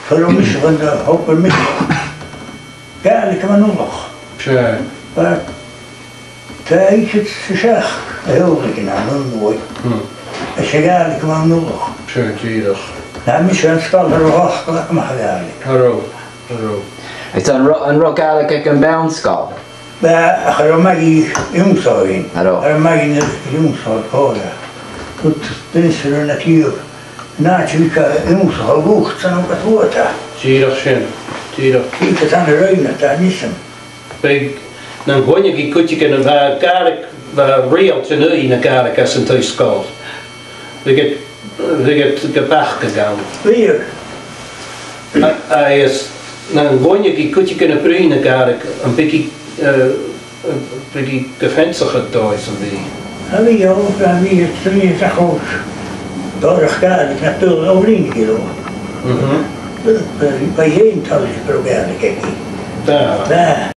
Voor ons van de hoppen met. Ja, ik kan nog nog. Tja. Maar tijd het zeg, heel lekker nou nooit. Als je eigenlijk kwam nog. Tja, tjierig. Nou, misschien staat er nog achter, maar eigenlijk. Hallo. Hallo. Het is een rock eigenlijk een bounce. Maar er mag je jongzijn. Hallo. Er mag je jongzijn horen. Goed, dit is er natuurlijk. Natuurlijk jongzijn hoog, zijn ook het woord. Tjierig zijn. Tjierig. Kijk het aan de ruimte, daar is hem. Dan gewoon je kutje kunnen waar real te nu in elkaar als een thuis komt. We get gebacht gegaan. Weer. Hij is dan gewoon je kutje kunnen preen elkaar een beetje gefensiger thuis en die. En wie ook, en wie het trainen zag ook. Daar ga ik natuurlijk overheen kilo. Bij je thuis proberen kijken. Daar.